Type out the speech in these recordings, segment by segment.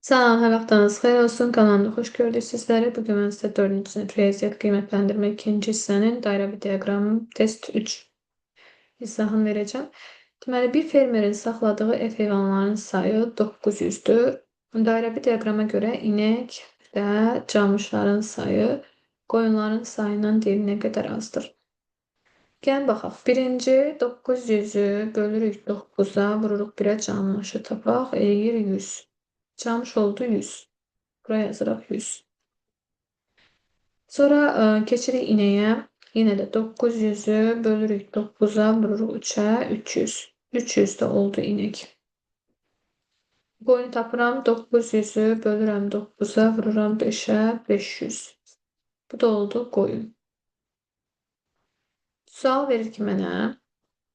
Salam, hər vaxtınız xeyir olsun. Kanalımda xoş gördük sizləri. Bugün mən sizə 4-cü sinif riyaziyyat qiymətləndirmə 2-ci hissənin dairəvi diaqramı test 3 izahını verəcəm. Deməli, bir fermerin saxladığı ev heyvanlarının sayı 900-dür. Dairəvi diaqrama görə inək və camışların sayı qoyunların sayından dilinə qədər azdır. Gəlin baxaq. Birinci 900-ü bölürük 9-a, vururuq 1-ə camışı tapaq, eləyir 100. Camış oldu 100. Buraya yazırıq 100. Sonra keçirik inəyə. Yenə də 900-ü bölürük 9-a, vururuq 3-ə, 300. 300 də oldu inək. Qoyunu tapıram, 900-ü bölürəm 9-a, vururam 5-ə, 500. Bu da oldu qoyun. Sual verir ki mənə,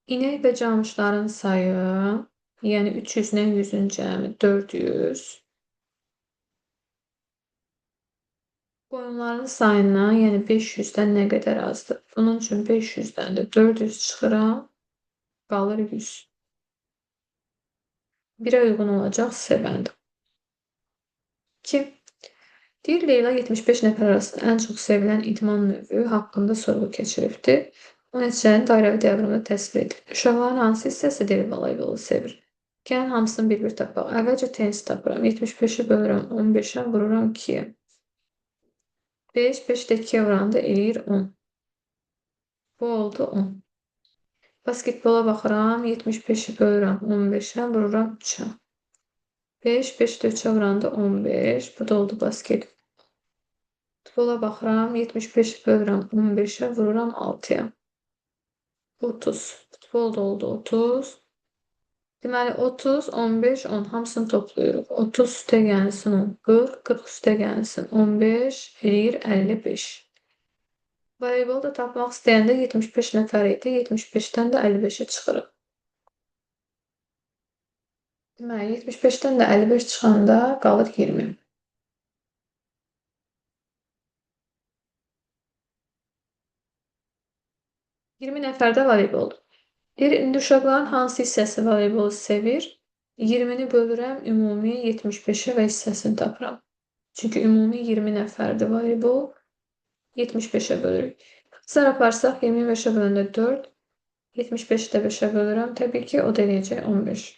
inək və camışların sayı, yəni 300 ilə 100-ün cəmi 400. Qoyunların sayından, yəni 500-dən nə qədər azdır? Bunun üçün 500-dən də 400 çıxıram, qalır 100. 1-ə uyğun olacaq C bəndi. 2. Deyir, Leyla 75 nəfər arasında ən çox sevilən idman növü haqqında sorğu keçiribdir. O nəticəni dairəvi diaqramda təsvir edilir. Uşaqların hansı hissəsi deli voleybolu sevir? Gəlin hamısını bir-bir tapaq. Əvvəlcə tenis tapıram. 75-i bölürəm 15-ə, vururam 2-yə. 5, 5-də 2-yə vuranda eləyir 10. Bu oldu 10. Basketbola baxıram, 75-i bölürəm 15-ə, vururam 3-ə. 5, 5-də 3-ə vuranda 15, bu da oldu basket. Futbola baxıram, 75-i bölürəm 15-ə, vururam 6-ya. 30. Futbol da oldu 30. Deməli, 30, 15, 10 hamısını toplayırıq. 30 üstə gəlsin 10, 40, 40 üstə gəlsin 15, eləyir 55. Voleybolda tapmaq istəyəndə 75 nəfər idi, 75-dən də 55-ə çıxırıq. Deməli, 75-dən də 55 çıxanda qalır 20. "20 nəfərdə voleybol. Deyir, indi uşaqların hansı hissəsi voleybolu sevir? 20-ni bölürəm, ümumi 75-ə və hissəsini tapıram. Çünki ümumi 20 nəfərdir voleybol. 75-ə bölürük. Qısar aparsaq 25-ə böləndə 4, 75-i də 5-ə bölürəm. Təbii ki, o da eləyəcək 15.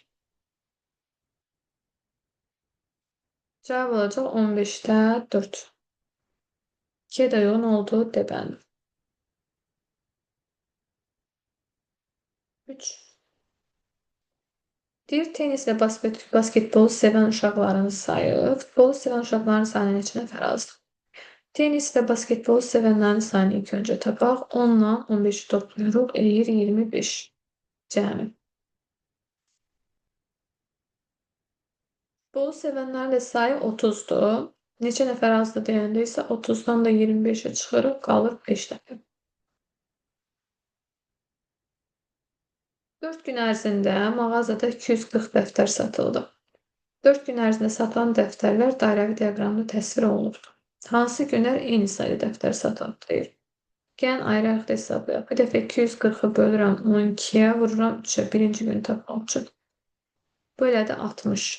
Cavab olacaq 15-də 4. 2-yə də uyğun oldu D bəndi. 3. Deyir, tenis və basketbolu sevən uşaqların sayı, futbolu sevən uşaqların sayına neçə nəfər azdır? Tenis və basketbolu sevənlərin sayını ilk öncə tapaq. 10-la 15-i toplayırıq, eləyir 25 cəmi. Futbolu sevənlərin də sayı 30-dur. Neçə nəfər azdır deyəndə isə 30-dan da 25-ə çıxırıq, qalır 5 nəfər. 4 gün ərzində mağazada 240 dəftər satıldı. 4 gün ərzində satılan dəftərlər dairəvi diaqramda təsvir olunubdur. Hansı günlər eyni sayda dəftər satılıb deyir. Gəlin ayrı-ayrı hesablayaq. Bir dəfə 240-ı bölürəm 12-yə, vururam 3-ə. Birinci günü tapmaq üçün. Bu elədi 60.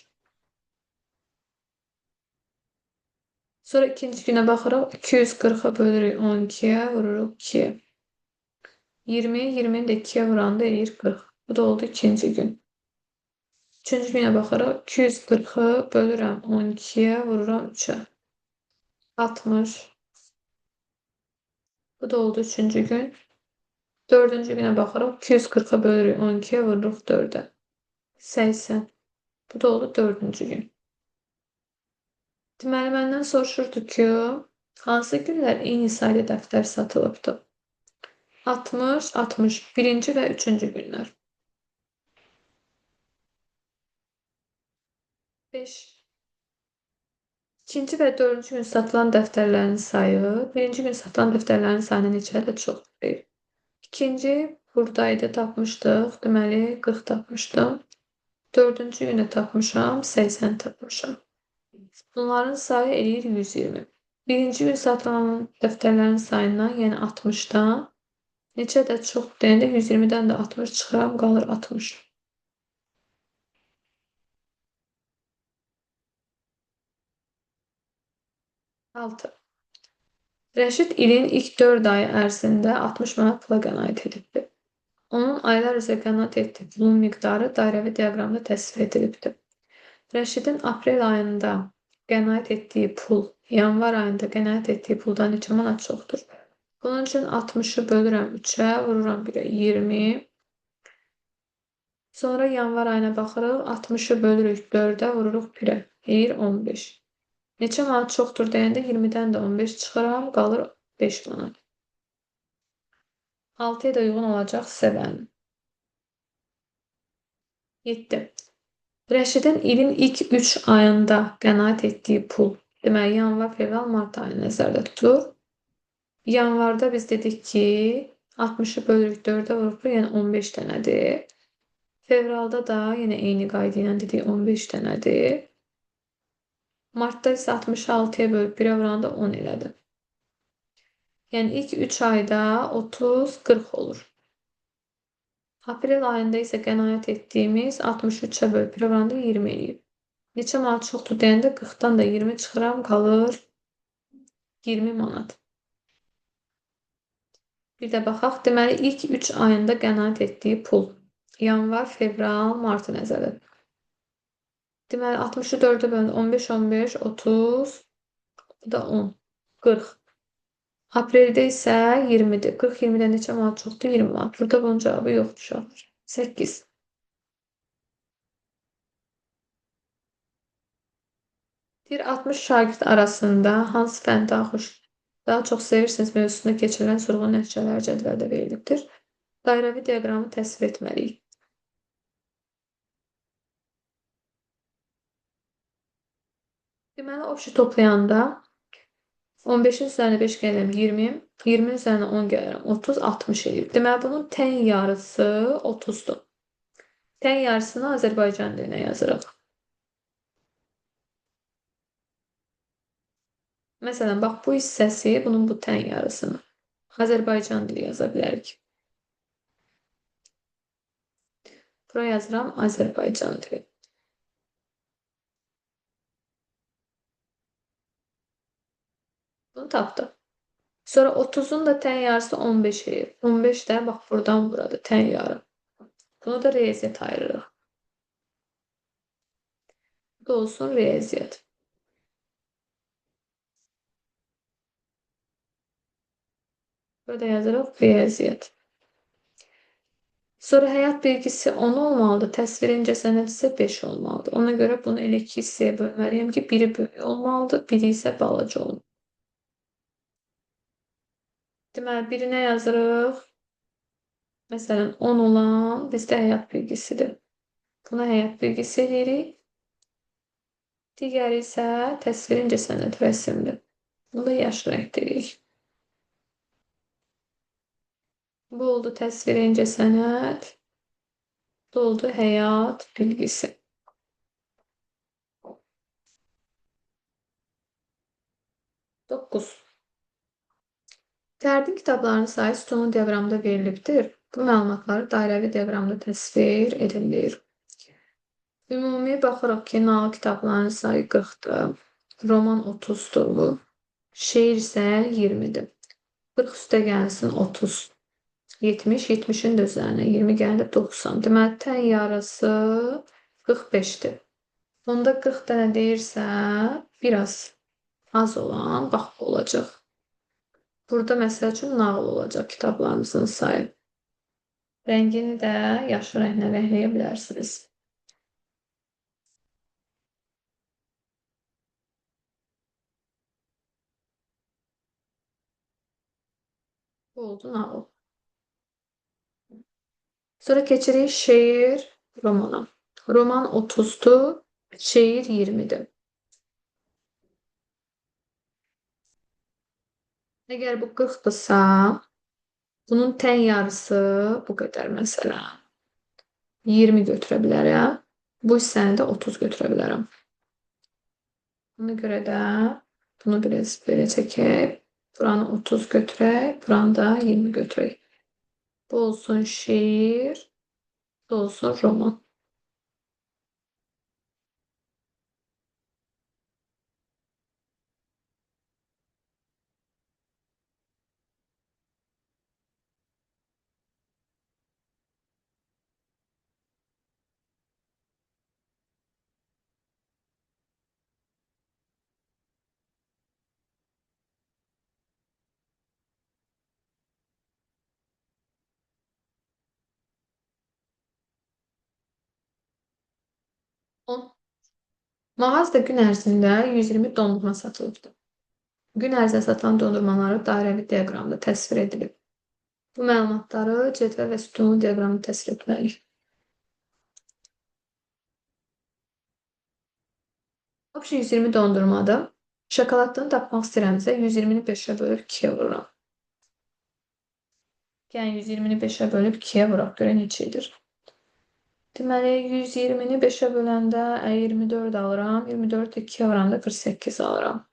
Sonra ikinci günə baxırıq. 240-ı bölürük 12-yə, vururuq 2-yə. 20, 20-ni də 2-yə vuranda eləyir 40. Bu da oldu ikinci gün. Üçüncü günə baxırıq. 240-ı bölürəm 12-yə, vururam 3-ə. 60. Bu da oldu üçüncü gün. Dördüncü günə baxırıq. 240-a bölürük 12-yə, vururuq 4-ə. 80. Bu da oldu dördüncü gün. Deməli, məndən soruşurdu ki, hansı günlər eyni sayda dəftər satılıbdır? 60, 60. Birinci və üçüncü günlər. 5. İkinci və dördüncü gün satılan dəftərlərin sayı, birinci gün satılan dəftərlərin sayına neçədir? Çox deyil. İkinci buradaydı, tapmışdıq. Deməli, 40 tapmışdım. Dördüncü günə tapmışam, 80 tapmışam. Bunların sayı eləyir 120. Birinci gün satılan dəftərlərin sayından, yəni 60-dan, neçə də çox deyəndə 120-dən də 60 çıxıram, qalır 60. 6. Rəşid ilin ilk 4 ayı ərzində 60 manat pula qənaət edibdir. Onun aylar üzrə qənaət etdiyi pulun miqdarı dairəvi diaqramda təsvir edilibdir. Rəşidin aprel ayında qənaət etdiyi pul yanvar ayında qənaət etdiyi puldan neçə manat çoxdur? Bunun üçün 60'ı bölürəm 3'ə, vururam 1'ə 20. Sonra yanvar ayına baxırıq, 60'ı bölürük 4'ə, vururuq 1'ə. Deyir 15. Neçə manat çoxdur deyəndə 20'dən də 15 çıxıram, qalır 5 manat. 6'ya da uyğun olacaq sevən. 7. Rəşidin ilin ilk 3 ayında qənaət etdiyi pul, deməli yanvar, fevral, mart ayı nəzərdə tutulur. Yanvarda biz dedik ki 60'ı bölürük 4'ə vururuq, yəni 15 dənədir. Fevralda da yine eyni qayda ilə dedik 15 dənədir. Martda isə 66'ya bölüb 1'ə vuranda 10 elədi. Yəni ilk 3 ayda 30-40 olur. Aprel ayında isə qənaət etdiyimiz 63'ə bölüb 1'ə vuranda 20 eləyib. Neçə manat çoxdur deyəndə 40'dan da 20 çıxıram, qalır 20 manat. Bir də baxaq, deməli ilk 3 ayında qənaət etdiyi pul. Yanvar, fevral, martı nəzərdə. Deməli 60'ı 4'ə bölündə 15, 15, 30, bu da 10, 40. Apreldə isə 20'dir. 40 20'dən neçə manat çoxdur? 20 manat. Burada bunun cavabı yoxdur uşaqlar. 8. Bir 60 şagird arasında hansı fəni daha çox sevirsiniz mövzusunda keçirilən sorğu nəticələri cədvəldə verilibdir. Dairəvi diaqramı təsvir etməliyik. Deməli, obşi toplayanda 15'in üzerine 5 gelirim 20, 20'nin üzerine 10 gelirim 30, 60 eləyir. Deməli, bunun tən yarısı 30'dur. Tən yarısını Azərbaycan dilinə yazırıq. Məsələn, bax bu hissəsi, bunun bu tən yarısını Azərbaycan dili yaza bilərik. Buraya yazıram Azərbaycan dili. Bunu tapdım. Sonra 30'un da tən yarısı 15 eləyir. 15 də bax buradan burada tən yarı. Bunu da riyaziyyat ayırırıq. Bu da olsun riyaziyyat. Burada yazırıq riyaziyyat. Sonra həyat bilgisi 10 olmalıdır. Təsvir incəsənət isə 5 olmalıdır. Ona görə bunu elə 2 hissəyə bölməliyəm ki, biri böyük olmalıdır, biri isə balaca olmalıdır. Deməli, birinə yazırıq. Məsələn, 10 olan bizdə həyat bilgisidir. Buna həyat bilgisi eləyirik. Digəri isə təsvir incəsənət rəsmdir. Bunu da yaşlı rəng deyirik. Bu oldu təsvir incəsənət. Bu oldu həyat bilgisi. 9. Fərdin kitablarının sayı sütunlu diaqramda verilibdir. Bu məlumatları dairəvi diaqramda təsvir edilir. Ümumi baxırıq ki, nağıl kitablarının sayı 40'dır. Roman 30'dur bu. Şeir isə 20'dir. 40 üstə gəlsin 30. 70, 70'in də üzərinə 20 gəlir 90. Deməli, tən yarısı 45'dir. Onda 40 dənə deyirsə, biraz az olan, bax, olacaq. Burada məsəl üçün nağıl olacaq kitablarımızın sayı. Rəngini də yaşlı rənglə rəngləyə bilərsiniz. Bu oldu nağıl. Sonra keçirik şeir, romana. Roman 30'dur, şeir 20'dir. Əgər bu 40'dırsa, bunun tən yarısı bu qədər məsələn. 20 götürə bilərəm. Bu hissəni də 30 götürə bilərəm. Buna görə də bunu biraz belə çəkək. Buranı 30 götürək, buranı da 20 götürək. Bu olsun şeir, bu olsun roman. Mağazada gün ərzində 120 dondurma satılıbdır. Gün ərzində satılan dondurmaları dairəvi diaqramda təsvir edilib. Bu məlumatları cədvəl və sütunlu diaqramda təsvir etməliyik. Vəbşi 120 dondurmada şokoladını tapmaq istəyirəmsə 120-ni 5-ə bölüb 2-yə vururam. Yəni 120-ni 5-ə bölüb 2-yə vuraq. Görə neçə edir? Deməli 120-ni 5-ə böləndə 24 alıram. 24-ü 2-yə vuranda 48 alıram.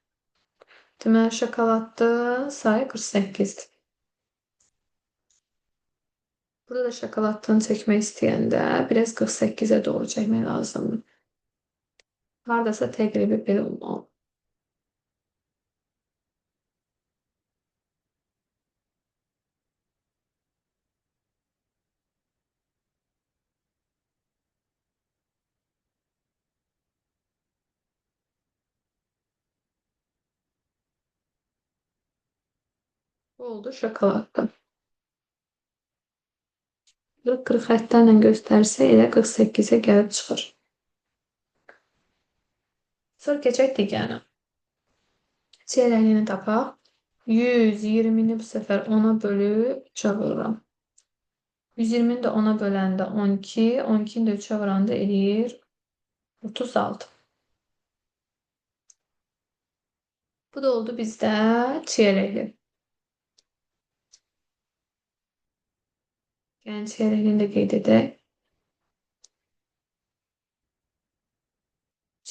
Deməli şokoladın sayı 48-dir. Burada da şokoladını çəkmək istəyəndə biraz 48-ə doğru çəkmək lazımdır. Hardasa təqribi belə olmalı. Bu oldu şokoladda. 40 xəttlərlə göstərsə elə 48-ə gəlib çıxır. Sonra keçək digərinə. Çeyrəkliyini tapaq. 120-ni bu səfər 10-a bölüb 3-ə vururam. 120-ni də 10-a böləndə 12, 12-ni də 3-ə vuranda eləyir 36. Bu da oldu bizdə çeyrəkli. Yəni çeyrəklini də qeyd edək.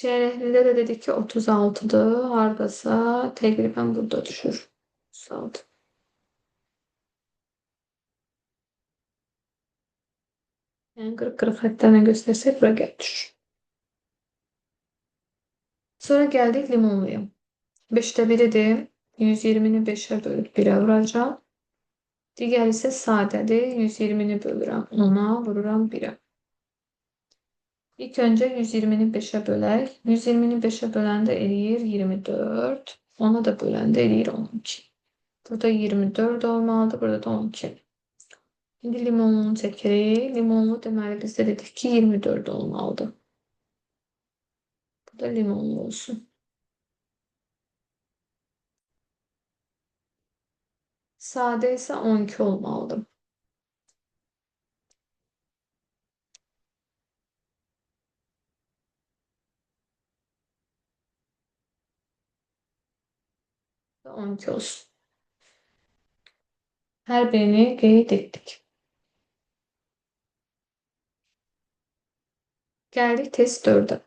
Çeyrəklidə də dedik ki 36'dır. Hardasa təqribən burada düşür. 36. Yəni 40 xəttlərlə göstərsək bura gəlib düşür. Sonra gəldik limonluya. 5'te 1'idir. 120'ni 5'ə bölüb 1'ə vuracağım. Digər isə sadədir. 120'ni bölürəm 10'a, vururam 1'ə. İlk öncə 120'ni 5'ə bölək. 120'ni 5'ə böləndə eləyir 24. 10'a da böləndə eləyir 12. Burada 24 olmalıdır. Burada da 12. Şimdi limonunu çəkirik. Limonlu deməli bizdə dedik ki 24 olmalıdır. Bu da limonlu olsun. Sade ise 12 olmalıdır. Bu da 12 olsun. Her birini qeyd etdik. Gəldik test 4'ə.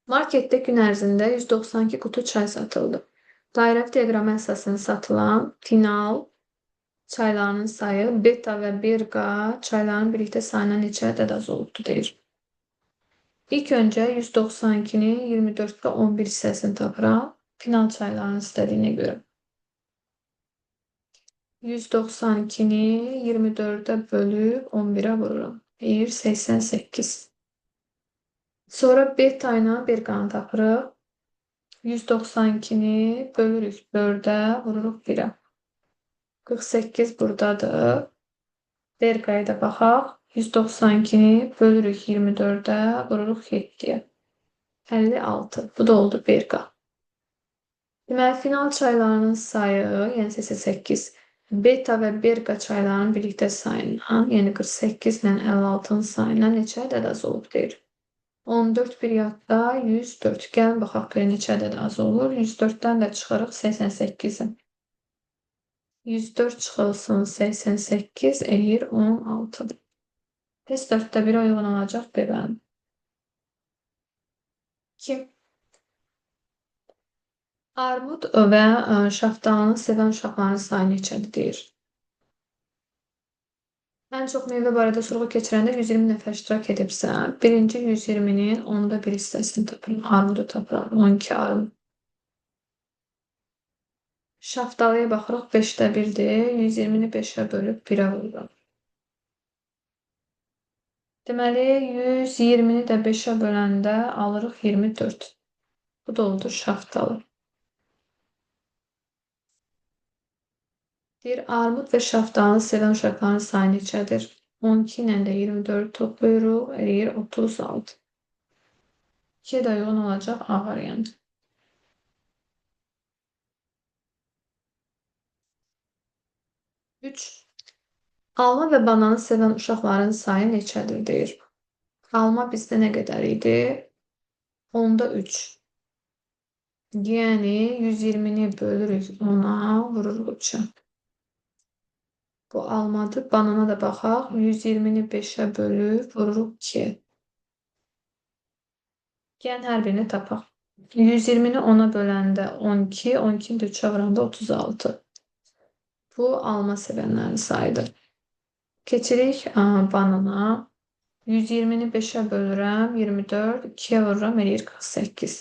Marketdə gün ərzində 192 qutu çay satıldı. Dairəvi diaqrama əsasında satılan final çaylarının sayı beta və birqa çayların birlikdə sayına neçə ədəd az olubdu deyir. İlk öncə 192'ni 24 və 11 hissəsini tapıram. Final çaylarının istədiyinə görə. 192'ni 24'ə bölüb 11'ə vururam. Deyir 88. Sonra beta ilə birqanı tapırıq. 192'ni bölürük 4'ə, vururuq 1'ə. 48 buradadır. Berqaya da baxaq. 192'ni bölürük 24'ə, vururuq 7'yə. 56. Bu da oldu berqa. Deməli, final çaylarının sayı, yəni 88, beta və berqa çaylarının birlikdə sayından, yəni 48 ilə 56'nın sayından neçə ədəd az olub deyir. 14 bir yadda 104. Gəlin baxaq görə neçə ədəd az olur. 104'dən də çıxırıq 88'i. 104 çıxılsın 88 eləyir 16. Test 4'də 1 uyğun olacaq B-bənd. 2. Armud və şaftalını sevən uşaqların sayı neçədir deyir. Ən çox meyvə barədə sorğu keçirəndə 120 nəfər iştirak edibsə, birinci 120'nin 10'da 1 hissəsini tapıram. Armudu tapıram. 12 armud. Şaftalıya baxırıq 5'də 1'dir. 120'ni 5'ə bölüb 1'ə vururam. Deməli 120'ni də 5'ə böləndə alırıq 24. Bu da oldu şaftalı. Deyir, armud və şaftalını sevən uşaqların sayı neçədir? 12 ilə də 24 toplayırıq, eləyir 36. 2'ye də uyğun olacaq A variantı. 3. Alma və bananı sevən uşaqların sayı neçədir deyir. Alma bizdə nə qədər idi? 10'da 3. Yəni 120'ni bölürük 10'a, vururuq 3'ə. Bu almadır. Banana da baxaq. 120'ni 5'ə bölüb vururuq 2'yə. Yəni hər birini tapaq. 120'ni 10'a böləndə 12, 12'ni də 3'ə vuranda 36. Bu alma sevənlərin sayıdır. Keçirik banana. 120'ni 5'ə bölürəm, 24, 2'yə vururam, eləyir 48.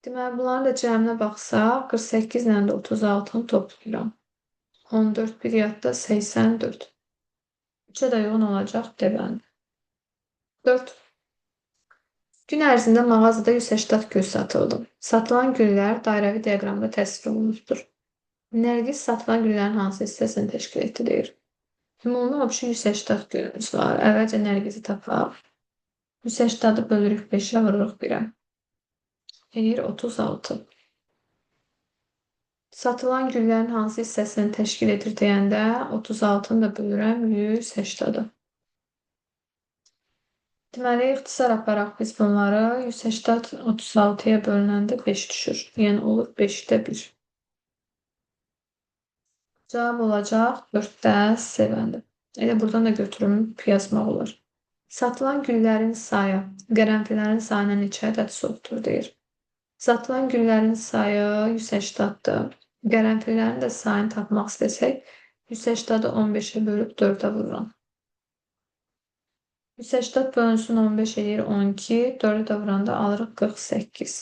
Deməli, bunların da cəminə baxsaq, 48 ilə də 36'nı toplayıram. 14 bir yadda 84. 3'ə də uyğun olacaq deməli. 4. Gün ərzində mağazada 180 gül satıldı. Satılan güllər dairəvi diaqramda təsvir olunubdur. Nərgiz satılan güllərin hansı hissəsini təşkil etdi deyir. Ümumi option 180 gülümüz var. Əvvəlcə nərgizi tapaq. 180'ı bölürük 5'ə, vururuq 1'ə. Eləyir 36. Satılan güllərin hansı hissəsini təşkil edir deyəndə 36'nı da bölürəm 180'a. Deməli, ixtisar aparaq biz bunları. 180 36'ya bölünəndə 5 düşür. Yəni olur 5'də 1. Cavab olacaq 4'də 7'dir. Elə buradan da götürüb yazmaq olar. Satılan güllərin sayı qərənfillərin sayına neçə ədəd çoxdur deyir. Satılan güllərin sayı 180'dır. Qərənfillərin də sayını tapmaq istəsək, 180'ı 15'ə bölüb 4'ə vururam. 180 bölünsün 15 eləyir 12, 4'ü də vuranda alırıq 48.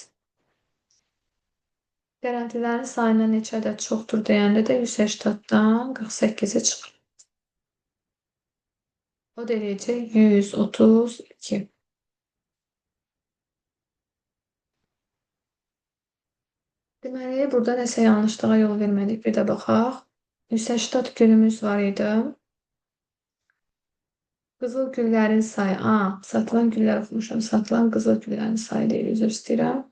Qərəntilərin sayına neçə ədəd çoxdur deyəndə də 180'dan 48'e çıxır. O da eləyəcək 132. Deməli, burada nəsə yanlışlığa yol vermədik. Bir də baxaq. 180 gülümüz var idi. Qızıl güllərin sayı. Satılan güllər oxumuşam. Satılan qızıl güllərin sayı deyil. Üzr istəyirəm.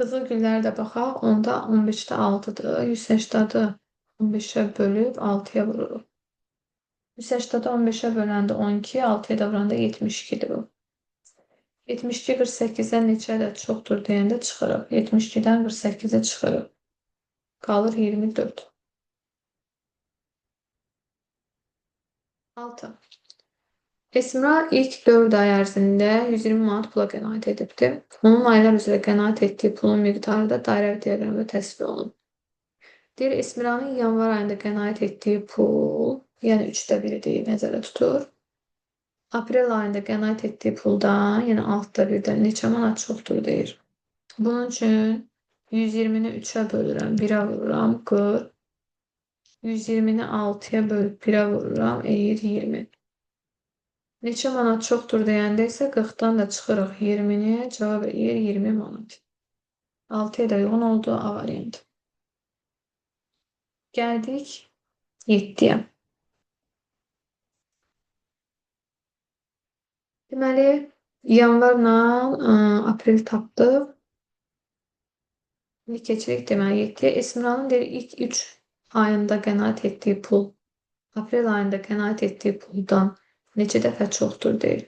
Qızıl gülləri də baxaq. Onda 15'də 6'dır. 180'ı 15'ə bölüb 6'ya vururuq. 180'ı 15'ə böləndə 12, 6'ya da vuranda 72'dir bu. 72 48'dən neçə ədəd çoxdur deyəndə çıxırıq. 72'dən 48'ə çıxırıq. Qalır 24. 6. Esmira ilk 4 ay ərzində 120 manat pula qənaət edibdir. Onun aylar üzrə qənaət etdiyi pulun miqdarı da dairəvi diaqramda təsvir olunub. Deyir, Esmira'nın yanvar ayında qənaət etdiyi pul, yəni 3'də 1'i nəzərdə tutur. Aprel ayında qənaət etdiyi puldan, yəni 6'da 1'dən neçə manat çoxdur deyir. Bunun üçün 120'ni 3'ə bölürəm, 1'ə vururam, 40. 120'ni 6'ya bölüb 1'ə vururam, eləyir 20. Neçə manat çoxdur deyəndə isə 40'dan da çıxırıq 20'ni, cavab eləyir 20 manat. 6'ya da uyğun oldu A variantı. Gəldik 7'yə. Deməli, yanvarla aprel tapdıq. İndi keçirik deməli 7'yə. Esmira'nın ilk 3 ayında qənaət etdiyi pul, aprel ayında qənaət etdiyi puldan neçə dəfə çoxdur deyir.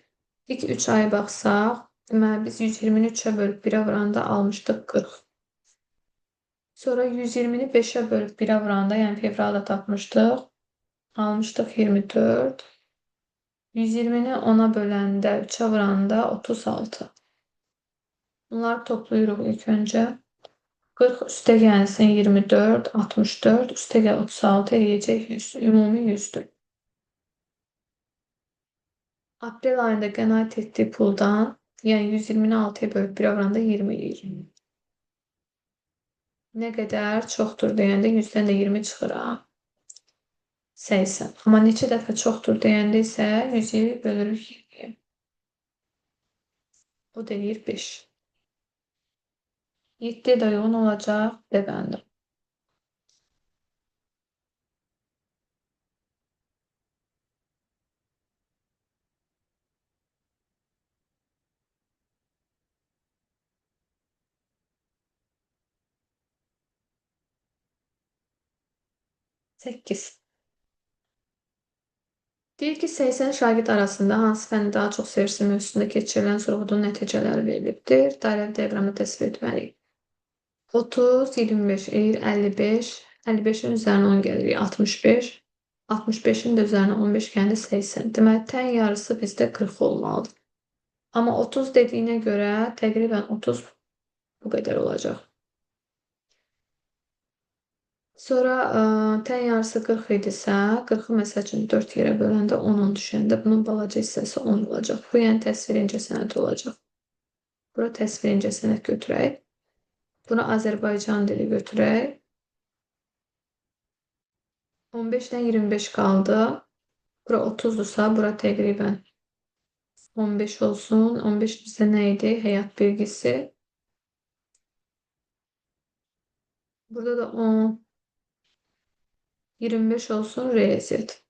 İlk 3 aya baxsaq, deməli biz 120'ni 3'ə bölüb 1'ə vuranda almışdıq 40. Sonra 120'ni 5'ə bölüb 1'ə vuranda, yəni fevralda tapmışdıq, almışdıq 24. 120'ni 10'a böləndə 3'ə vuranda 36. Bunları toplayırıq ilk öncə. 40 üstə gəlsin 24, 64, üstə gəl 36 eləyəcək 100. Ümumi 100'dür. Aprel ayında qənaət etdiyi puldan, yəni 120'ni 6'ya bölüb 1'ə vuranda 20 eləyir. Nə qədər çoxdur deyəndə 100'dən də 20 çıxır. 80. Amma neçə dəfə çoxdur deyəndə isə 100'ü bölürük 20'yə. O da eləyir 5. 7'ye də uyğun olacaq D bəndi. 8. Deyir ki, 80 şagird arasında hansı fəni daha çox sevirsin mövzusunda keçirilən sorğunun nəticələri verilibdir. Dairəvi diaqramda təsvir etməliyik. 30, 25 eləyir 55. 55'in üzərinə 10 gəlir 65. 65'in də üzərinə 15 gəlir 80. Deməli, tən yarısı bizdə 40 olmalıdır. Amma 30 dediyinə görə təqribən 30 bu qədər olacaq. Sonra tən yarısı 40 idisə, 40'ı məsəl üçün 4 yerə böləndə 10-10 düşəndə bunun balaca hissəsi 10 olacaq. Bu yəni təsvir incəsənət olacaq. Bura təsvir incəsənət götürək. Buna Azərbaycan dili götürək. 15'dən 25 qaldı. Bura 30'dursa bura təqribən 15 olsun. 15 bizdə nə idi? Həyat bilgisi. Burada da 10. 25 olsun riyaziyyat.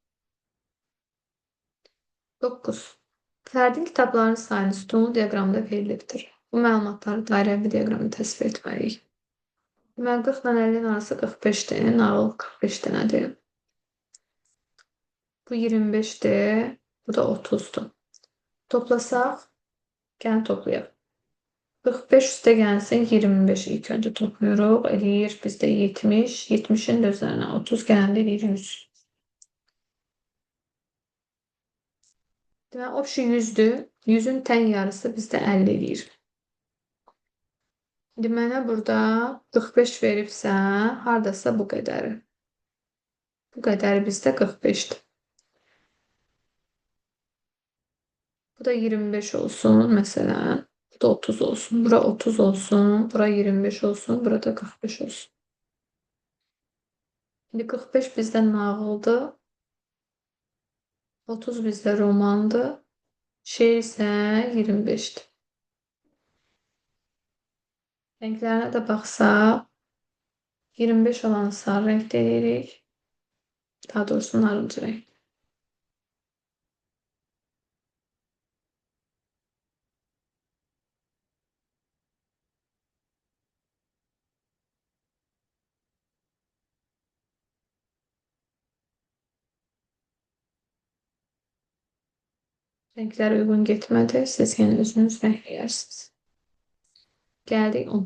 9. Fərdin kitablarının sayını sütunlu diaqramda verilibdir. Bu məlumatları dairəvi diaqramda təsvir etməliyik. Deməli, 40 ilə 50'nin arası 45'dir. Nağıl 45 dənədir. Bu 25'dir. Bu da 30'dur. Toplasaq, gəlin toplayaq. 45 üstə gəlsin 25 ilk öncə topluyoruz. Eləyir bizdə 70. 70'in də üzərinə 30 gəldi eləyir 100. Deməli, obşi 100'dür. 100'ün tən yarısı bizdə 50 eləyir. İndi mənə burada 45 veribsə, hardasa bu qədəri. Bu qədəri bizdə 45'dir. Bu da 25 olsun məsələn. Bu da 30 olsun. Bura 30 olsun. Bura 25 olsun. Burada 45 olsun. Şimdi 45 bizdə nağıldır. 30 bizdə romandır. Şeir isə 25'dir. Renklərine də baxsaq, 25 olan sarı renk deyirik. Daha doğrusu narıncı renk. Renklər uyğun getmədi. Siz yenə özünüz rəngləyərsiniz. Gəldik 10.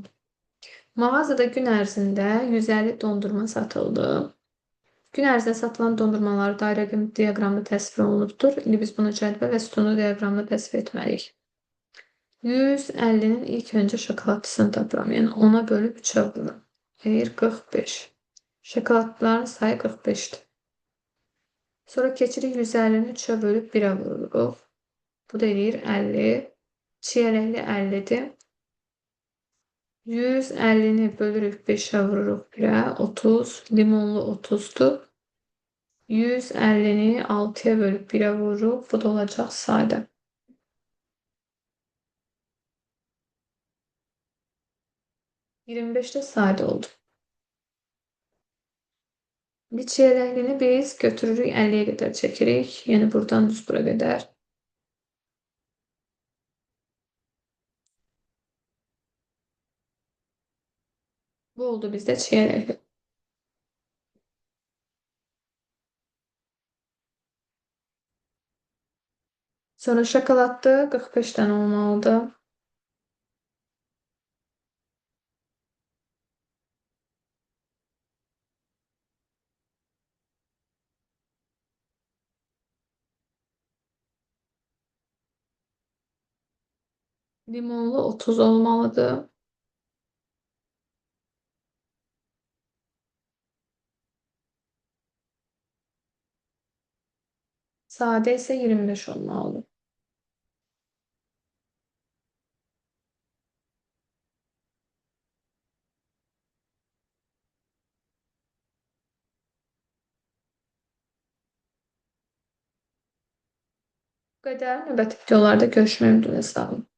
Mağazada gün ərzində 150 dondurma satıldı. Gün ərzində satılan dondurmalar dairə diaqramda təsvir olunubdur. İndi biz bunu cədvəl və sütunlu diaqramda təsvir etməliyik. 150'nin ilk öncə şokoladçısını tapıram. Yəni 10'a bölüb 3'ə vururum. Deyir 45. Şokoladların sayı 45'dir. Sonra keçirik 150'ni 3'ə bölüb 1'ə vururuq. Bu da eləyir 50. Çiyələkli 50'dir. 150'ni bölürük 5'ə vururuq 1'ə. 30. Limonlu 30'dur. 150'ni 6'ya bölüp 1'ə vururuq. Bu da olacaq sadə. %25'te sadə oldu. Bir çiyələklini biz götürürük 50'ye kadar çekirik. Yəni buradan düz bura qədər. Bu oldu bizdə çiyələkli. Sonra şokoladlı 45 dənə olmalıdır. Limonlu 30 olmalıdır. Sade ise 25 olmalı. Bu qədər. Növbəti videolarda görüşmək ümidiylə sağ olun.